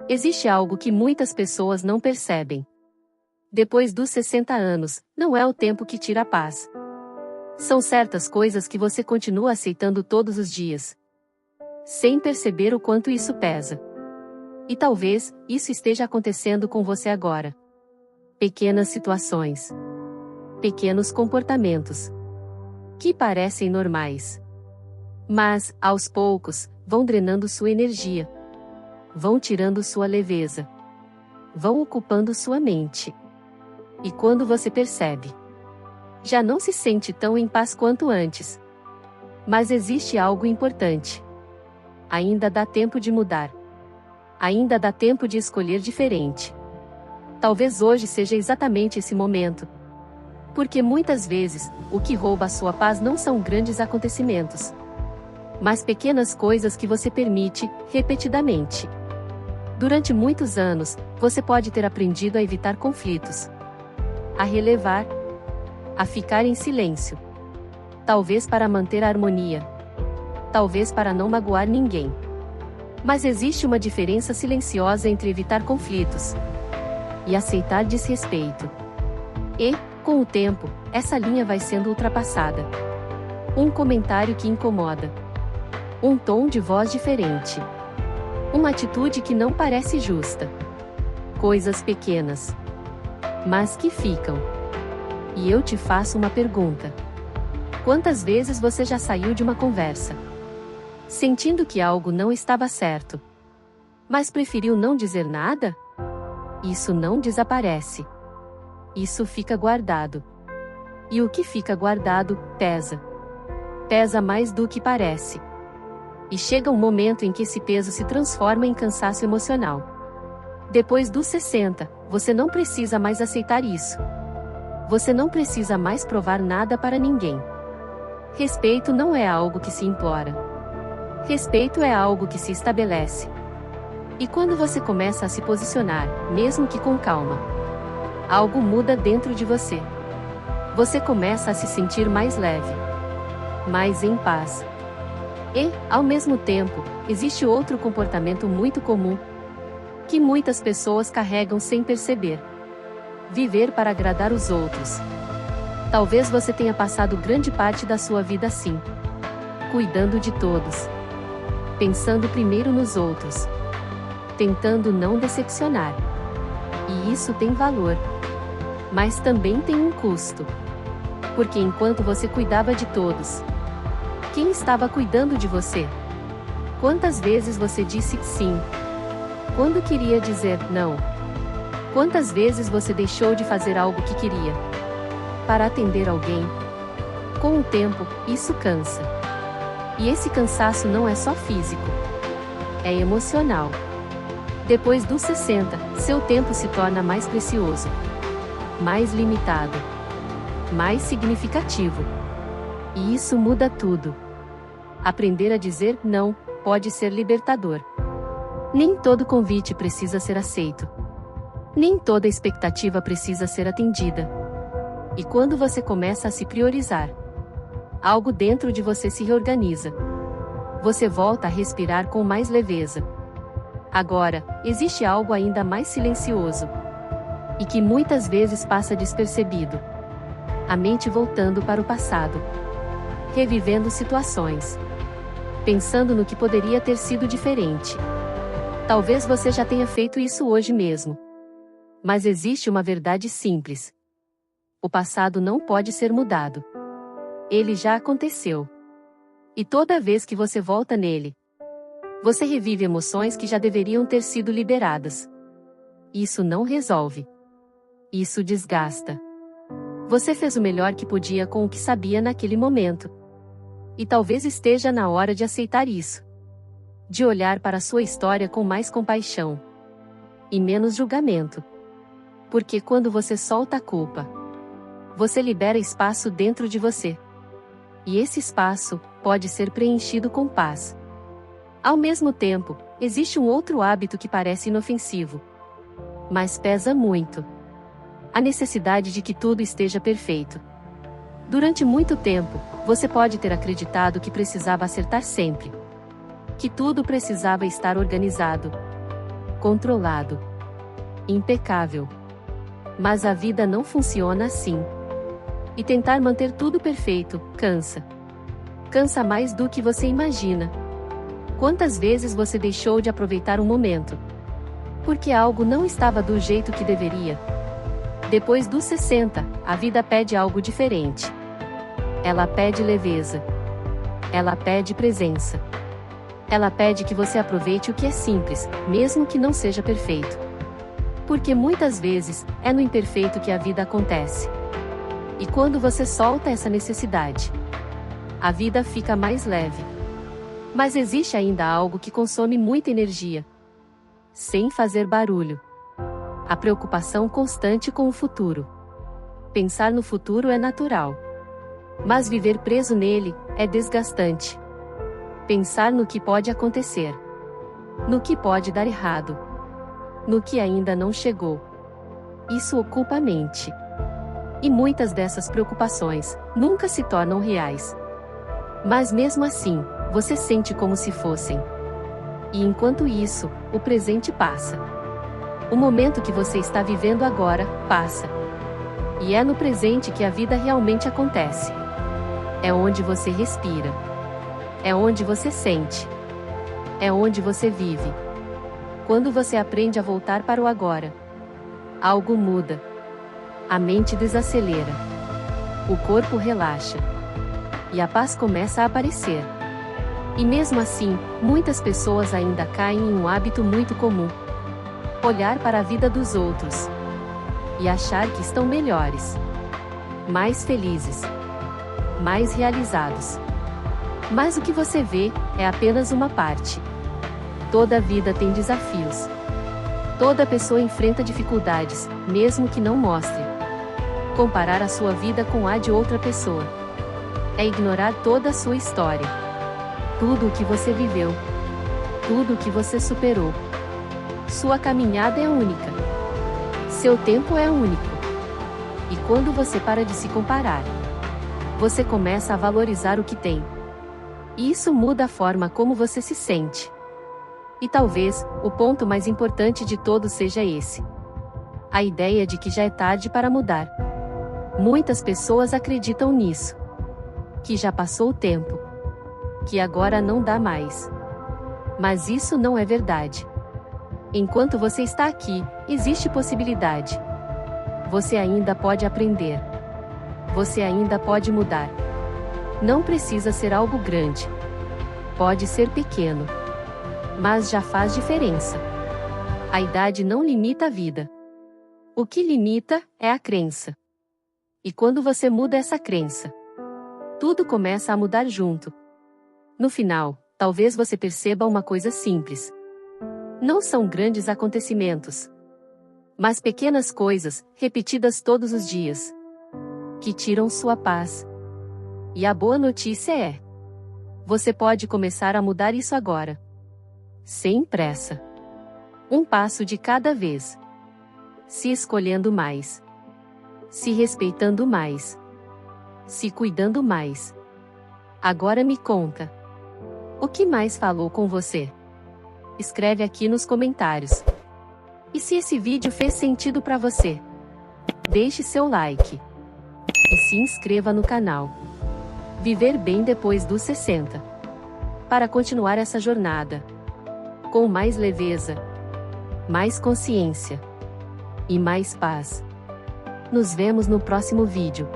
Existe algo que muitas pessoas não percebem. Depois dos 60 anos, não é o tempo que tira a paz. São certas coisas que você continua aceitando todos os dias, sem perceber o quanto isso pesa. E talvez, isso esteja acontecendo com você agora. Pequenas situações. Pequenos comportamentos. Que parecem normais. Mas, aos poucos, vão drenando sua energia. Vão tirando sua leveza. Vão ocupando sua mente. E quando você percebe, já não se sente tão em paz quanto antes. Mas existe algo importante. Ainda dá tempo de mudar. Ainda dá tempo de escolher diferente. Talvez hoje seja exatamente esse momento. Porque muitas vezes, o que rouba a sua paz não são grandes acontecimentos, mas pequenas coisas que você permite, repetidamente. Durante muitos anos, você pode ter aprendido a evitar conflitos, a relevar, a ficar em silêncio. Talvez para manter a harmonia. Talvez para não magoar ninguém. Mas existe uma diferença silenciosa entre evitar conflitos e aceitar desrespeito. E, com o tempo, essa linha vai sendo ultrapassada. Um comentário que incomoda. Um tom de voz diferente. Uma atitude que não parece justa. Coisas pequenas, mas que ficam. E eu te faço uma pergunta. Quantas vezes você já saiu de uma conversa, sentindo que algo não estava certo, mas preferiu não dizer nada? Isso não desaparece. Isso fica guardado. E o que fica guardado, pesa. Pesa mais do que parece. E chega um momento em que esse peso se transforma em cansaço emocional. Depois dos 60, você não precisa mais aceitar isso. Você não precisa mais provar nada para ninguém. Respeito não é algo que se implora. Respeito é algo que se estabelece. E quando você começa a se posicionar, mesmo que com calma, algo muda dentro de você. Você começa a se sentir mais leve, mais em paz. E, ao mesmo tempo, existe outro comportamento muito comum, que muitas pessoas carregam sem perceber. Viver para agradar os outros. Talvez você tenha passado grande parte da sua vida assim. Cuidando de todos. Pensando primeiro nos outros. Tentando não decepcionar. E isso tem valor. Mas também tem um custo. Porque enquanto você cuidava de todos, quem estava cuidando de você? Quantas vezes você disse sim, quando queria dizer não? Quantas vezes você deixou de fazer algo que queria para atender alguém? Com o tempo, isso cansa. E esse cansaço não é só físico, é emocional. Depois dos 60, seu tempo se torna mais precioso, mais limitado, mais significativo. E isso muda tudo. Aprender a dizer não pode ser libertador. Nem todo convite precisa ser aceito. Nem toda expectativa precisa ser atendida. E quando você começa a se priorizar, algo dentro de você se reorganiza. Você volta a respirar com mais leveza. Agora, existe algo ainda mais silencioso, e que muitas vezes passa despercebido. A mente voltando para o passado. Revivendo situações. Pensando no que poderia ter sido diferente. Talvez você já tenha feito isso hoje mesmo. Mas existe uma verdade simples. O passado não pode ser mudado. Ele já aconteceu. E toda vez que você volta nele, você revive emoções que já deveriam ter sido liberadas. Isso não resolve. Isso desgasta. Você fez o melhor que podia com o que sabia naquele momento. E talvez esteja na hora de aceitar isso. De olhar para a sua história com mais compaixão. E menos julgamento. Porque quando você solta a culpa, você libera espaço dentro de você. E esse espaço pode ser preenchido com paz. Ao mesmo tempo, existe um outro hábito que parece inofensivo, mas pesa muito. A necessidade de que tudo esteja perfeito. Durante muito tempo, você pode ter acreditado que precisava acertar sempre. Que tudo precisava estar organizado. controlado, impecável. Mas a vida não funciona assim. E tentar manter tudo perfeito, cansa. Cansa mais do que você imagina. Quantas vezes você deixou de aproveitar um momento? Porque algo não estava do jeito que deveria? Depois dos 60, a vida pede algo diferente. Ela pede leveza. Ela pede presença. Ela pede que você aproveite o que é simples, mesmo que não seja perfeito. Porque muitas vezes, é no imperfeito que a vida acontece. E quando você solta essa necessidade, a vida fica mais leve. Mas existe ainda algo que consome muita energia. Sem fazer barulho. A preocupação constante com o futuro. Pensar no futuro é natural. Mas viver preso nele, é desgastante. Pensar no que pode acontecer. No que pode dar errado. No que ainda não chegou. Isso ocupa a mente. E muitas dessas preocupações nunca se tornam reais. Mas mesmo assim, você sente como se fossem. E enquanto isso, o presente passa. O momento que você está vivendo agora, passa. E é no presente que a vida realmente acontece. É onde você respira. É onde você sente. É onde você vive. Quando você aprende a voltar para o agora, algo muda. A mente desacelera. O corpo relaxa. E a paz começa a aparecer. E mesmo assim, muitas pessoas ainda caem em um hábito muito comum. Olhar para a vida dos outros. E achar que estão melhores. Mais felizes. Mais realizados. Mas o que você vê, é apenas uma parte. Toda vida tem desafios. Toda pessoa enfrenta dificuldades, mesmo que não mostre. Comparar a sua vida com a de outra pessoa é ignorar toda a sua história. Tudo o que você viveu. Tudo o que você superou. Sua caminhada é única. Seu tempo é único. E quando você para de se comparar, você começa a valorizar o que tem. E isso muda a forma como você se sente. E talvez, o ponto mais importante de todos seja esse. A ideia de que já é tarde para mudar. Muitas pessoas acreditam nisso. Que já passou o tempo. Que agora não dá mais. Mas isso não é verdade. Enquanto você está aqui, existe possibilidade. Você ainda pode aprender. Você ainda pode mudar. Não precisa ser algo grande. Pode ser pequeno. Mas já faz diferença. A idade não limita a vida. O que limita, é a crença. E quando você muda essa crença, tudo começa a mudar junto. No final, talvez você perceba uma coisa simples. Não são grandes acontecimentos, mas pequenas coisas, repetidas todos os dias, que tiram sua paz. E a boa notícia é: você pode começar a mudar isso agora. Sem pressa. Um passo de cada vez. Se escolhendo mais. Se respeitando mais. Se cuidando mais. Agora me conta. O que mais falou com você? Escreve aqui nos comentários. E se esse vídeo fez sentido para você, deixe seu like. E se inscreva no canal. Viver bem depois dos 60. Para continuar essa jornada. Com mais leveza. Mais consciência. E mais paz. Nos vemos no próximo vídeo.